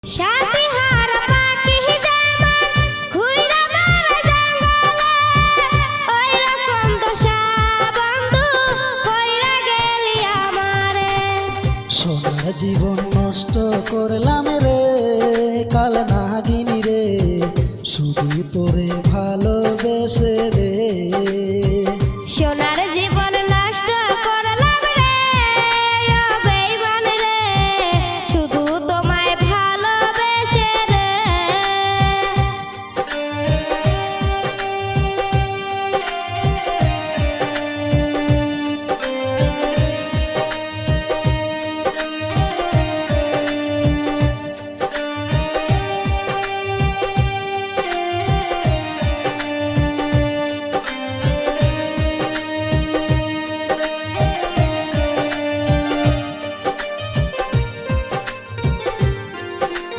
সাথী হার পাখি জামা ঘুইরা বেড়ায় জঙ্গলে, ওই রকম দশা বন্ধু কইরা গেলি আমারে। সোনার জীবন নষ্ট করলাম